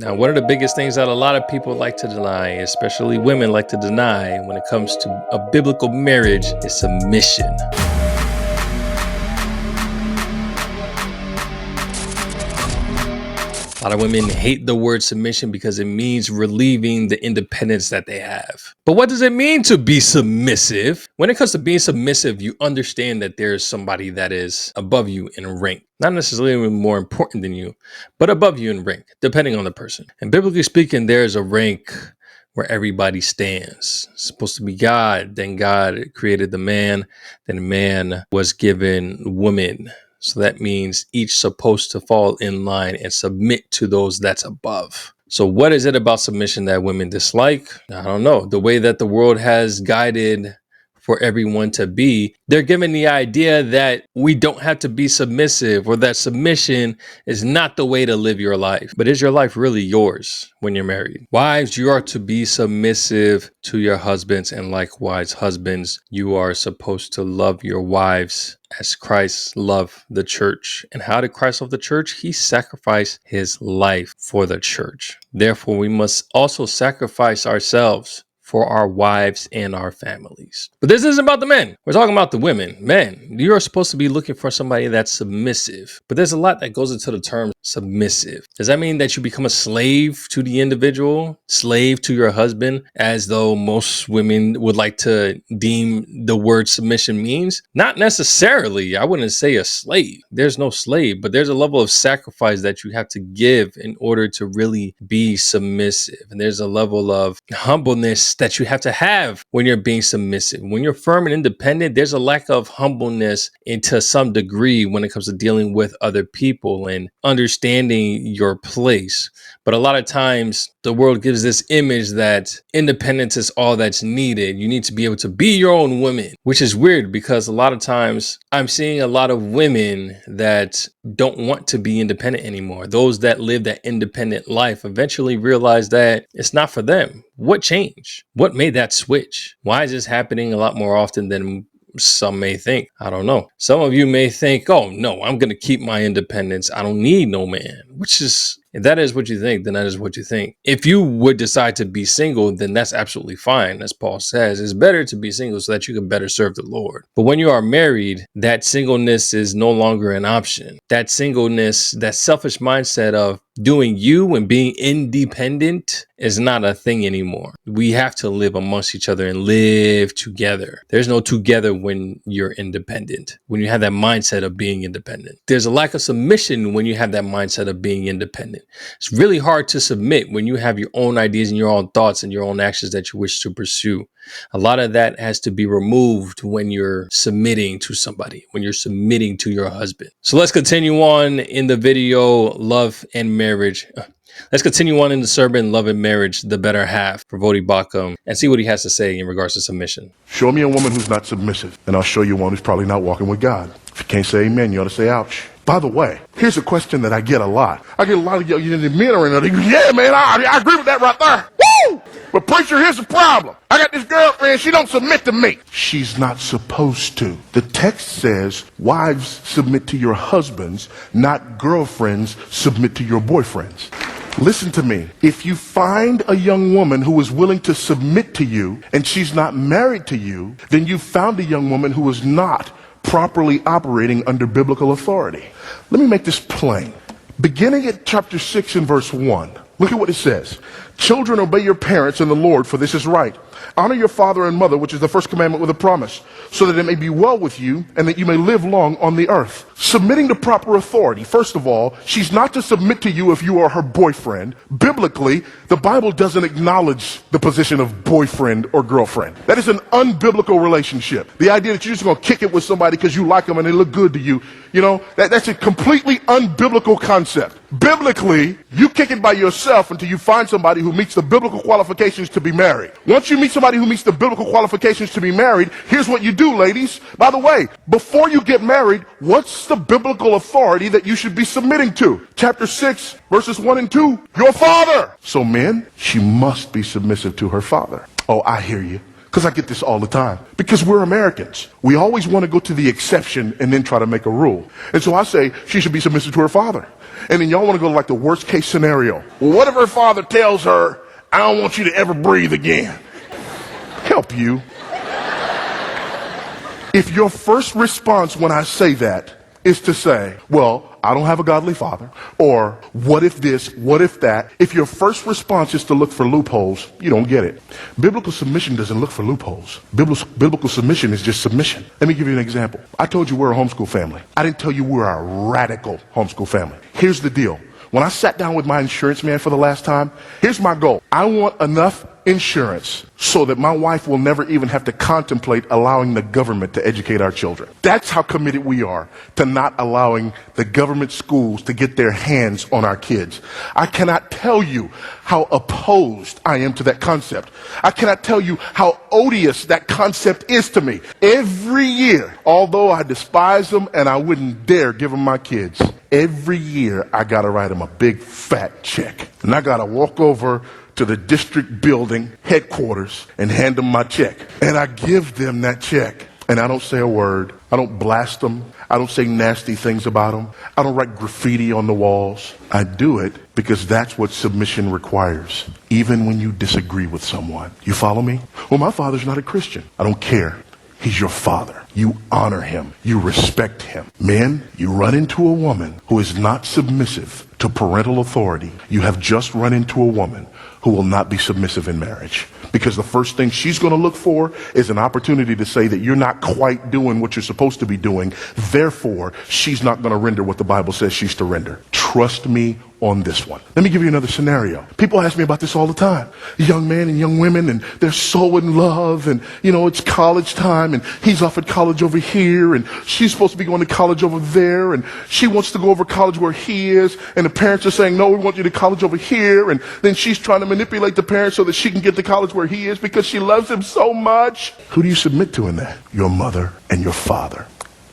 Now, one of the biggest things that a lot of people like to deny, especially women like to deny when it comes to a biblical marriage, is submission. A lot of women hate the word submission because it means relieving the independence that they have. But what does it mean to be submissive? When it comes to being submissive, you understand that there's somebody that is above you in rank. Not necessarily more important than you, but above you in rank, depending on the person. And biblically speaking, there's a rank where everybody stands. It's supposed to be God. Then God created the man. Then man was given woman. So that means each supposed to fall in line and submit to those that's above. So what is it about submission that women dislike? I don't know. The way that the world has guided for everyone to be, they're given the idea that we don't have to be submissive, or that submission is not the way to live your life. But is your life really yours when you're married? Wives, you are to be submissive to your husbands, and likewise, husbands, you are supposed to love your wives as Christ loved the church. And how did Christ love the church? He sacrificed his life for the church. Therefore, we must also sacrifice ourselves for our wives and our families. But this isn't about the men. We're talking about the women. Men, you are supposed to be looking for somebody that's submissive. But there's a lot that goes into the term submissive. Does that mean that you become a slave to the individual, slave to your husband, as though most women would like to deem the word submission means? Not necessarily. I wouldn't say a slave. There's no slave, but there's a level of sacrifice that you have to give in order to really be submissive. And there's a level of humbleness that you have to have when you're being submissive. When you're firm and independent, there's a lack of humbleness into some degree when it comes to dealing with other people and understanding your place. But a lot of times the world gives this image that independence is all that's needed. You need to be able to be your own woman, which is weird because a lot of times I'm seeing a lot of women that don't want to be independent anymore. Those that live that independent life eventually realize that it's not for them. What changed? What made that switch? Why is this happening a lot more often than some may think? I don't know. Some of you may think, oh no, I'm going to keep my independence. I don't need no man, which is, if that is what you think, then that is what you think. If you would decide to be single, then that's absolutely fine. As Paul says, it's better to be single so that you can better serve the Lord. But when you are married, that singleness is no longer an option. That singleness, that selfish mindset of doing you and being independent is not a thing anymore. We have to live amongst each other and live together. There's no together when you're independent, when you have that mindset of being independent. There's a lack of submission when you have that mindset of being independent. It's really hard to submit when you have your own ideas and your own thoughts and your own actions that you wish to pursue. A lot of that has to be removed when you're submitting to somebody, when you're submitting to your husband. So let's continue on in the video, Love and Marriage. Let's continue on in the sermon, Love and Marriage, the Better Half, for Voddie Baucham, and see what he has to say in regards to submission. Show me a woman who's not submissive, and I'll show you one who's probably not walking with God. If you can't say amen, you ought to say ouch. By the way, here's a question that I get a lot. I get a lot of men are in there. They go, yeah, man, I agree with that right there. Woo! But preacher, here's the problem. I got this girlfriend, she don't submit to me. She's not supposed to. The text says, wives submit to your husbands, not girlfriends submit to your boyfriends. Listen to me. If you find a young woman who is willing to submit to you and she's not married to you, then you found a young woman who is not properly operating under biblical authority. Let me make this plain. Beginning at chapter 6 and verse 1, look at what it says. Children, obey your parents in the Lord, for this is right. Honor your father and mother, which is the first commandment with a promise, so that it may be well with you and that you may live long on the earth. Submitting to proper authority. First of all, she's not to submit to you if you are her boyfriend. Biblically, the Bible doesn't acknowledge the position of boyfriend or girlfriend. That is an unbiblical relationship. The idea that you're just going to kick it with somebody because you like them and they look good to you, that's a completely unbiblical concept. Biblically, you kick it by yourself until you find somebody who meets the biblical qualifications to be married. Once you meet somebody who meets the biblical qualifications to be married, here's what you do, ladies. By the way, before you get married, what's the biblical authority that you should be submitting to? Chapter 6, verses 1 and 2, your father. So men, she must be submissive to her father. Oh, I hear you. Because I get this all the time. Because we're Americans. We always want to go to the exception and then try to make a rule. And so I say she should be submissive to her father. And then y'all want to go to like the worst case scenario. Well, what if her father tells her, I don't want you to ever breathe again? Help you. If your first response when I say that is to say, well, I don't have a godly father, or what if this, what if that, if your first response is to look for loopholes, you don't get it. Biblical submission doesn't look for loopholes. Biblical submission is just submission. Let me give you an example. I told you we're a homeschool family. I didn't tell you we're a radical homeschool family. Here's the deal. When I sat down with my insurance man for the last time, here's my goal. I want enough insurance so that my wife will never even have to contemplate allowing the government to educate our children. That's how committed we are to not allowing the government schools to get their hands on our kids. I cannot tell you how opposed I am to that concept. I cannot tell you how odious that concept is to me. Every year, although I despise them and I wouldn't dare give them my kids, every year I gotta write them a big fat check. And I gotta walk over to the district building headquarters and hand them my check. And I give them that check. And I don't say a word. I don't blast them. I don't say nasty things about them. I don't write graffiti on the walls. I do it because that's what submission requires, even when you disagree with someone. You follow me? Well, my father's not a Christian. I don't care. He's your father. You honor him. You respect him. Men, you run into a woman who is not submissive to parental authority. You have just run into a woman who will not be submissive in marriage. Because the first thing she's going to look for is an opportunity to say that you're not quite doing what you're supposed to be doing. Therefore, she's not going to render what the Bible says she's to render. Trust me on this one. Let me give you another scenario. People ask me about this all the time. Young men and young women, and they're so in love, and it's college time, and he's off at college over here, and she's supposed to be going to college over there, and she wants to go over college where he is, and the parents are saying, no, we want you to college over here, and then she's trying to manipulate the parents so that she can get to college where he is because she loves him so much. Who do you submit to in that? Your mother and your father.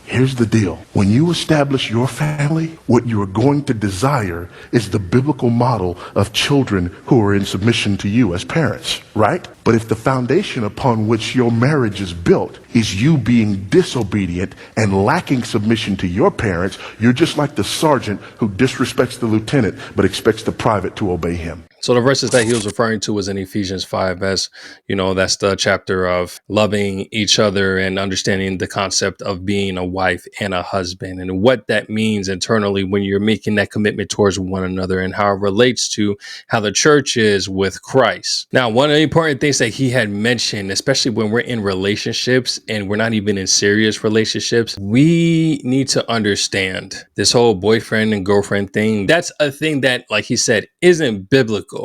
Here's the deal. When you establish your family, what you are going to desire is the biblical model of children who are in submission to you as parents, right? But if the foundation upon which your marriage is built is you being disobedient and lacking submission to your parents, you're just like the sergeant who disrespects the lieutenant but expects the private to obey him. So the verses that he was referring to was in Ephesians 5, as that's the chapter of loving each other and understanding the concept of being a wife and a husband and what that means internally when you're making that commitment towards one another and how it relates to how the church is with Christ. Now, one of the important things that he had mentioned, especially when we're in relationships and we're not even in serious relationships, we need to understand this whole boyfriend and girlfriend thing. That's a thing that, like he said, isn't biblical.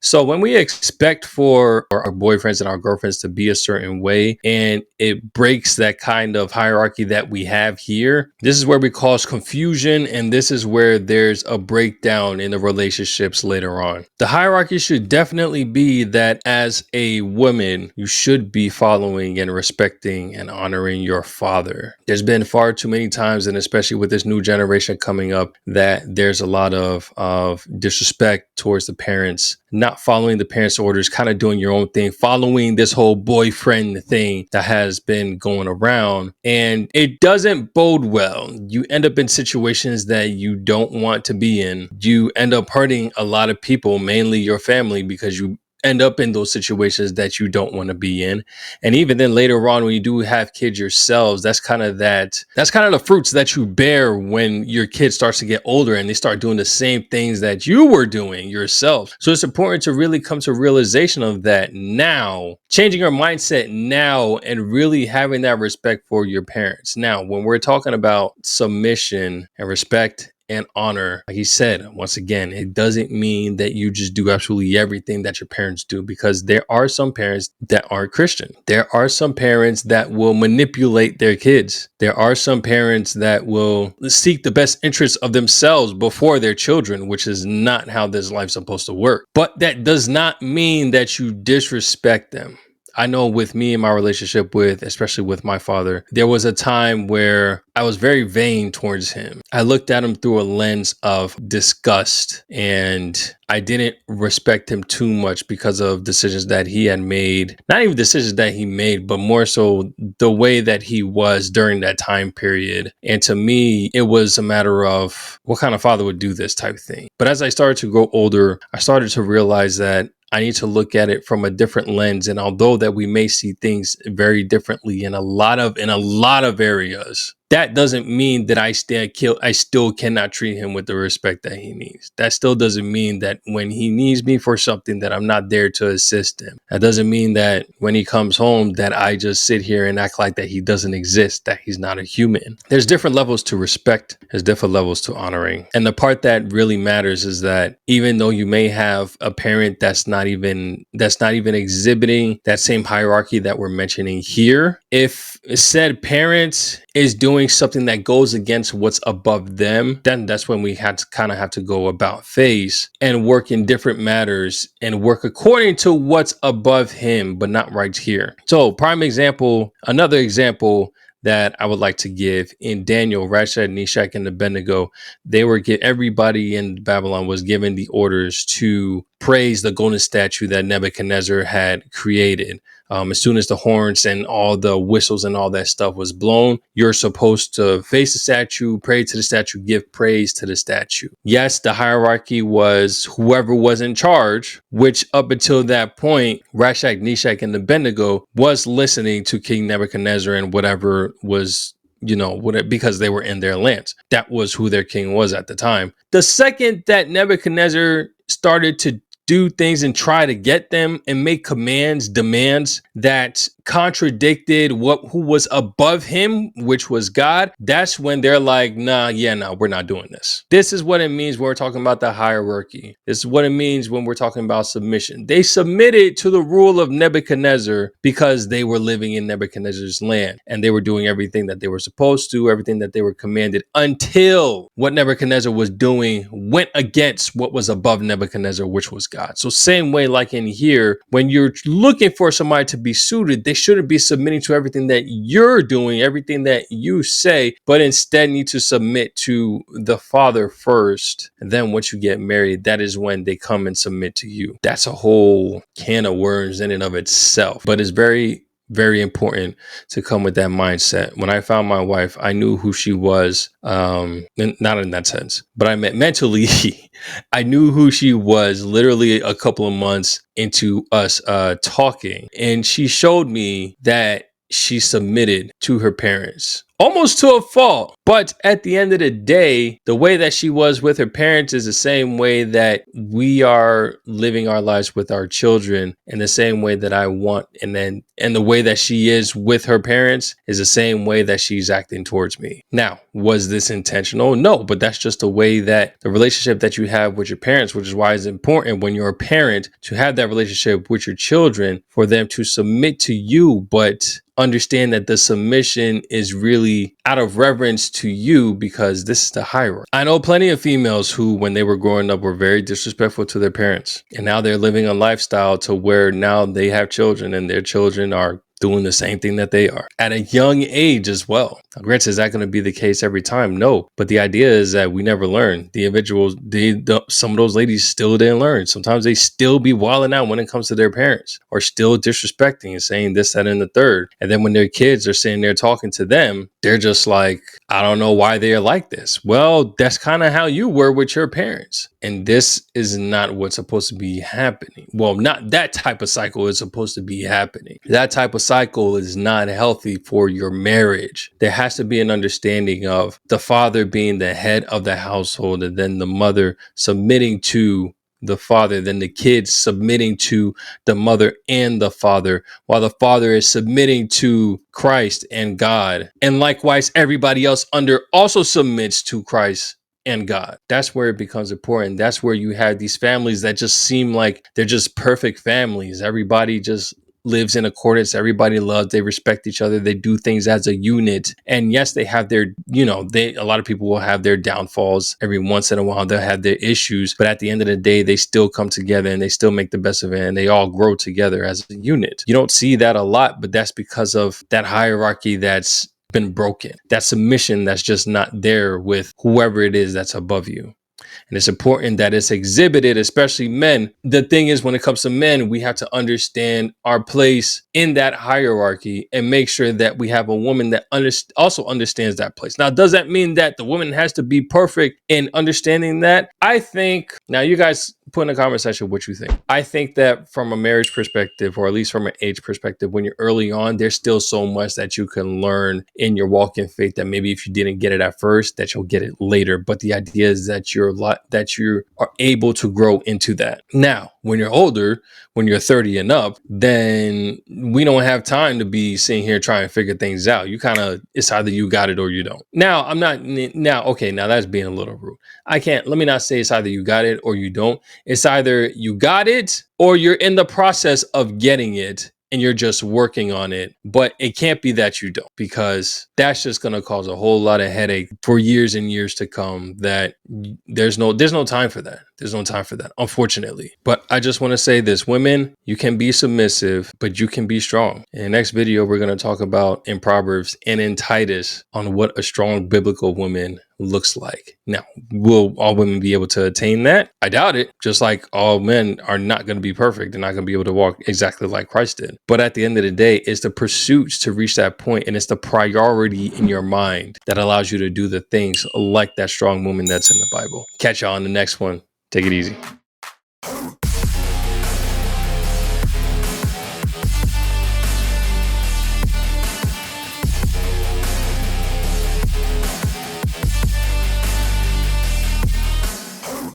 So when we expect for our boyfriends and our girlfriends to be a certain way and it breaks that kind of hierarchy that we have here, this is where we cause confusion, and this is where there's a breakdown in the relationships later on. The hierarchy should definitely be that as a woman, you should be following and respecting and honoring your father. There's been far too many times, and especially with this new generation coming up, that there's a lot of disrespect towards the parents, not following the parents' orders, kind of doing your own thing, following this whole boyfriend thing that has been going around. And it doesn't bode well. You end up in situations that you don't want to be in. You end up hurting a lot of people, mainly your family, because you end up in those situations that you don't want to be in. And even then later on, when you do have kids yourselves, that's kind of the fruits that you bear when your kid starts to get older and they start doing the same things that you were doing yourself. So it's important to really come to a realization of that now, changing our mindset now and really having that respect for your parents. Now, when we're talking about submission and respect and honor, like he said, once again, it doesn't mean that you just do absolutely everything that your parents do, because there are some parents that aren't Christian. There are some parents that will manipulate their kids. There are some parents that will seek the best interests of themselves before their children, which is not how this life's supposed to work. But that does not mean that you disrespect them. I know with me and my relationship with, especially with my father, there was a time where I was very vain towards him. I looked at him through a lens of disgust, and I didn't respect him too much because of decisions that he had made. Not even decisions that he made, but more so the way that he was during that time period. And to me, it was a matter of what kind of father would do this type of thing. But as I started to grow older, I started to realize that I need to look at it from a different lens. And although that we may see things very differently in a lot of areas, that doesn't mean that I still cannot treat him with the respect that he needs. That still doesn't mean that when he needs me for something that I'm not there to assist him. That doesn't mean that when he comes home that I just sit here and act like that he doesn't exist, that he's not a human. There's different levels to respect. There's different levels to honoring. And the part that really matters is that even though you may have a parent that's not even exhibiting that same hierarchy that we're mentioning here, if said parent is doing something that goes against what's above them, then that's when we have to go about face and work in different matters and work according to what's above him, but not right here. So another example that I would like to give in Daniel, Shadrach, Meshach, and Abednego, everybody in Babylon was given the orders to praise the golden statue that Nebuchadnezzar had created. As soon as the horns and all the whistles and all that stuff was blown, you're supposed to face the statue, pray to the statue, give praise to the statue. Yes, the hierarchy was whoever was in charge, which up until that point, Shadrach, Meshach, and Abednego was listening to King Nebuchadnezzar and whatever was, because they were in their lands. That was who their king was at the time. The second that Nebuchadnezzar started to do things and try to get them and make demands that contradicted who was above him, which was God, that's when they're like, no, we're not doing this. This is what it means when we're talking about the hierarchy. This is what it means when we're talking about submission. They submitted to the rule of Nebuchadnezzar because they were living in Nebuchadnezzar's land and they were doing everything that they were supposed to, everything that they were commanded, until what Nebuchadnezzar was doing went against what was above Nebuchadnezzar, which was God. So same way, like in here, when you're looking for somebody to be suited, they shouldn't be submitting to everything that you're doing, everything that you say, but instead need to submit to the Father first. And then once you get married, that is when they come and submit to you. That's a whole can of worms in and of itself, but it's very, very important to come with that mindset. When I found my wife, I knew who she was, not in that sense, but I meant mentally. I knew who she was literally a couple of months into us talking, and she showed me that she submitted to her parents almost to a fault. But at the end of the day, the way that she was with her parents is the same way that we are living our lives with our children, in the same way that I want. And the way that she is with her parents is the same way that she's acting towards me. Now, was this intentional? No, but that's just the way that the relationship that you have with your parents, which is why it's important when you're a parent to have that relationship with your children, for them to submit to you, but understand that the submission is really out of reverence to you because this is the hierarchy. I know plenty of females who, when they were growing up, were very disrespectful to their parents. And now they're living a lifestyle to where now they have children and their children are doing the same thing that they are at a young age as well. Now, granted, is that going to be the case every time? No. But the idea is that we never learn. The individuals, some of those ladies still didn't learn. Sometimes they still be wilding out when it comes to their parents, or still disrespecting and saying this, that, and the third. And then when their kids are sitting there talking to them, they're just like, I don't know why they're like this. Well, that's kind of how you were with your parents. And this is not what's supposed to be happening. Well, not that type of cycle is supposed to be happening. That type of cycle is not healthy for your marriage. There has to be an understanding of the father being the head of the household, and then the mother submitting to the father, then the kids submitting to the mother and the father, while the father is submitting to Christ and God. And likewise, everybody else under also submits to Christ and God. That's where it becomes important. That's where you have these families that just seem like they're just perfect families. Everybody just lives in accordance. Everybody loves, they respect each other, they do things as a unit. And yes, they have their, a lot of people will have their downfalls every once in a while. They'll have their issues, but at the end of the day, they still come together and they still make the best of it, and they all grow together as a unit. You don't see that a lot, but that's because of that hierarchy that's been broken, that submission that's just not there with whoever it is that's above you. And it's important that it's exhibited, especially men. The thing is, when it comes to men, we have to understand our place in that hierarchy and make sure that we have a woman that also understands that place. Now, does that mean that the woman has to be perfect in understanding that? I think, now you guys put in the comment section what you think. I think that from a marriage perspective, or at least from an age perspective, when you're early on, there's still so much that you can learn in your walk in faith that maybe if you didn't get it at first, that you'll get it later. But the idea is that you are able to grow into that. Now, when you're older, when you're 30 and up, then we don't have time to be sitting here trying to figure things out. It's either you got it or you don't. Now, now that's being a little rude. Let me not say it's either you got it or you don't. It's either you got it or you're in the process of getting it and you're just working on it. But it can't be that you don't, because that's just going to cause a whole lot of headache for years and years to come. That there's no time for that. There's no time for that, unfortunately. But I just want to say this: women, you can be submissive, but you can be strong. In the next video, we're going to talk about in Proverbs and in Titus on what a strong biblical woman looks like. Now, will all women be able to attain that? I doubt it. Just like all men are not going to be perfect. They're not going to be able to walk exactly like Christ did. But at the end of the day, it's the pursuits to reach that point, and it's the priority in your mind that allows you to do the things like that strong woman that's in the Bible. Catch y'all on the next one. Take it easy.